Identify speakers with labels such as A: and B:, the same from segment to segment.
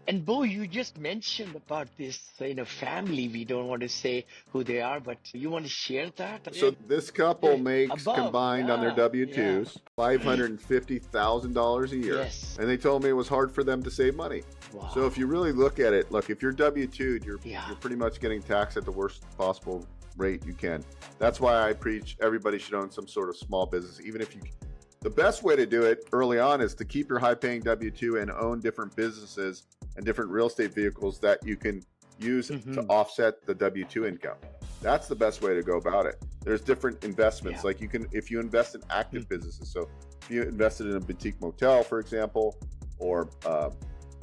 A: And Bo, you just mentioned about this, family. We don't want to say who they are, but you want to share that?
B: So this couple makes
A: Above,
B: combined on their
A: yeah, yeah.
B: W-2s $550,000 a year.
A: Yes.
B: And they told me it was hard for them to save money. So if
A: Wow.
B: you really look at it, look, if you're W-2'd,
A: Yeah.
B: you're pretty much getting taxed at the worst possible rate you can. That's why I preach everybody should own some sort of small business, even if you the best way to do it early on is to keep your high paying W-2 and own different businesses and different real estate vehicles that you can use to
A: Hmm.
B: offset the W-2 income. That's the best way to go about it. There's different investments.
A: Yeah.
B: Like if you invest in active
A: Mm.
B: businesses. So if you invested in a boutique motel, for example, or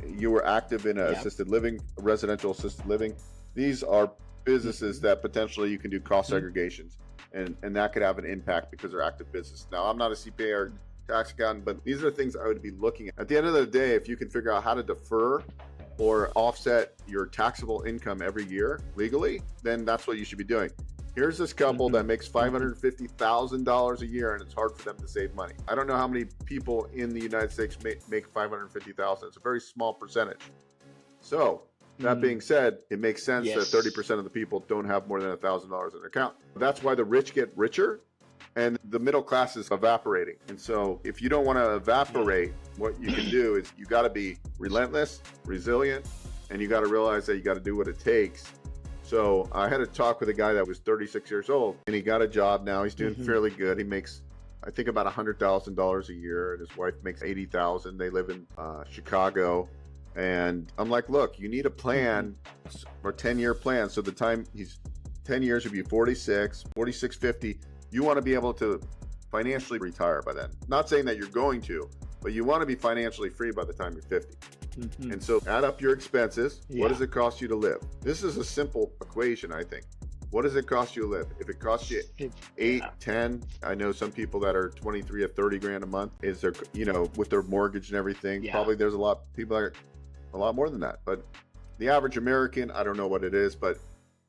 B: you were active in a
A: Yeah.
B: assisted living, residential assisted living, these are businesses
A: Hmm.
B: that potentially you can do cost
A: Hmm.
B: segregations, and that could have an impact because they're active business. Now, I'm not a CPA or tax accountant, but these are the things I would be looking at. At the end of the day, if you can figure out how to defer or offset your taxable income every year legally, then that's what you should be doing. Here's this couple
A: Hmm.
B: that makes $550,000 a year, and it's hard for them to save money. I don't know how many people in the United States make $550,000. It's a very small percentage. So that
A: Mm.
B: being said, it makes sense that
A: Yes.
B: 30% of the people don't have more than $1,000 in their account. That's why the rich get richer and the middle class is evaporating. And so if you don't want to
A: Yeah.
B: evaporate, what you can do is you got to be relentless, resilient, and you got to realize that you got to do what it takes. So I had a talk with a guy that was 36 years old, and he got a job now. He's doing
A: Hmm.
B: fairly good. He makes, I think, about $100,000 a year, and his wife makes 80,000. They live in Chicago, and I'm like, look, you need a
A: Hmm.
B: plan or 10-year plan. So the time he's 10 years would be 46, 50. You want to be able to financially retire by then. Not saying that you're going to, but you want to be financially free by the time you're 50.
A: Hmm.
B: And so add up your expenses. What
A: Yeah.
B: does it cost you to live? This is a simple equation, I think. What does it cost you to live? If it costs you eight,
A: Yeah.
B: 10, I know some people that are 23 or 30 grand a month is their, with their mortgage and everything.
A: Yeah.
B: Probably there's a lot people are a lot more than that. But the average American, I don't know what it is, but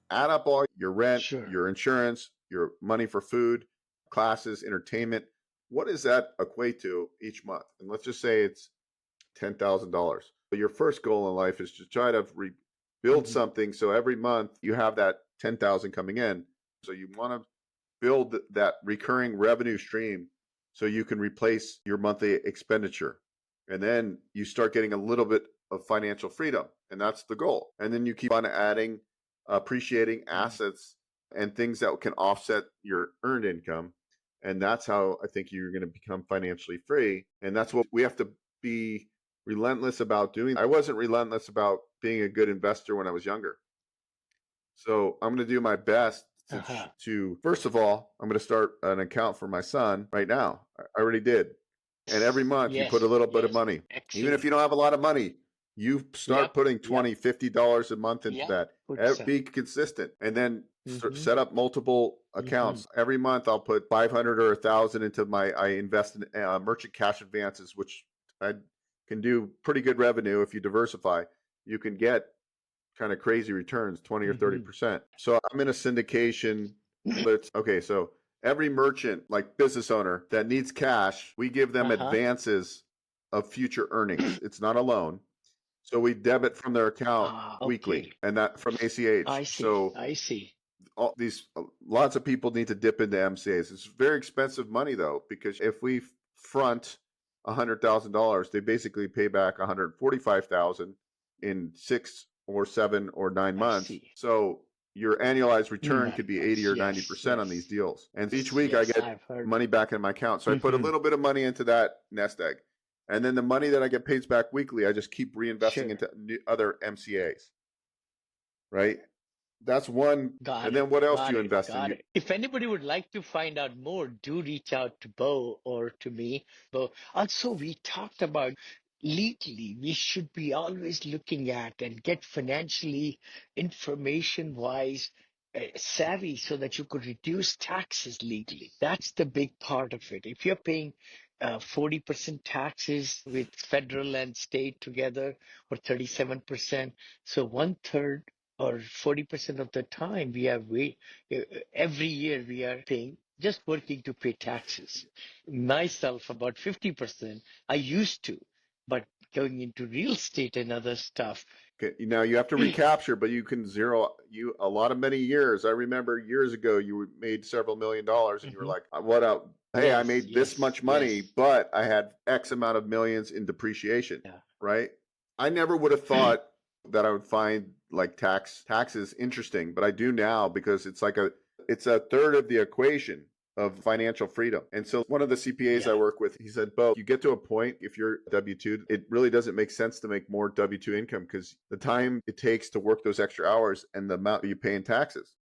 B: add up all your rent,
A: Sure.
B: your insurance, your money for food, classes, entertainment. What does that equate to each month? And let's just say it's $10,000. But your first goal in life is to try to rebuild
A: Hmm.
B: something so every month you have that 10,000 coming in. So you want to build that recurring revenue stream so you can replace your monthly expenditure. And then you start getting a little bit of financial freedom. And that's the goal. And then you keep on adding, appreciating assets and things that can offset your earned income. And that's how I think you're going to become financially free. And that's what we have to be relentless about doing. I wasn't relentless about being a good investor when I was younger. So I'm going to do my best
A: Uh-huh.
B: to first of all, I'm going to start an account for my son right now. I already did. And every month you put a
A: Yes.
B: little bit of
A: Yes.
B: money. Even if
A: Excellent.
B: you don't have a lot of money, you start
A: Yep.
B: putting
A: Yep.
B: 20, $50 a month into
A: Yep.
B: that.
A: Put some.
B: Be consistent and then
A: Hmm.
B: set up multiple
A: Hmm.
B: accounts. Every month I'll put 500 or 1,000 into I invest in merchant cash advances, which I can do pretty good revenue if you diversify. You can get kind of crazy returns, 20 or
A: Hmm.
B: 30%. So I'm in a syndication, but it's okay. So every merchant, like business owner that needs cash, we give them
A: Uh-huh.
B: advances of future earnings. It's not a loan. So we debit from their account
A: Ah,
B: weekly
A: okay.
B: and that from ACH.
A: I see.
B: So
A: I see.
B: all these lots of people need to dip into MCAs. It's very expensive money though, because if we front $100,000, they basically pay back 145,000 in 6 or 7 or nine
A: I
B: months.
A: see.
B: So your annualized return could
A: 9 months.
B: be 80 or
A: Yes.
B: 90% on these
A: Yes.
B: deals. And each week I
A: Yes.
B: get
A: I've heard.
B: money back in my account. So I put a
A: Hmm.
B: little bit of money into that nest egg. And then the money that I get paid back weekly, I just keep reinvesting
A: Sure.
B: into other MCAs, right? That's one.
A: Got
B: And
A: it.
B: then what else do
A: Got
B: you
A: it.
B: invest in?
A: Got it. If anybody would like to find out more, do reach out to Bo or to me. Bo. Also, we talked about legally, we should be always looking at and get financially information wise savvy so that you could reduce taxes legally. That's the big part of it. If you're paying 40% taxes with federal and state together, or 37%, so one third or 40% of the time uh, every year we are paying, just working to pay taxes. Myself, about 50%, I used to, but going into real estate and other stuff.
B: Okay, now you have to recapture, but you can zero you a lot of many years. I remember years ago you made several $1 million and you were
A: Mhm.
B: like, what up? Hey, I
A: Yes,
B: made this
A: yes,
B: much money,
A: yes.
B: but I had X amount of millions in depreciation,
A: Yeah.
B: right? I never would have thought that I would find like taxes interesting, but I do now because it's a third of the equation of financial freedom. And so one of the CPAs I
A: Yeah.
B: work with, he said, Beau, you get to a point if you're W-2, it really doesn't make sense to make more W-2 income because the time it takes to work those extra hours and the amount you pay in taxes.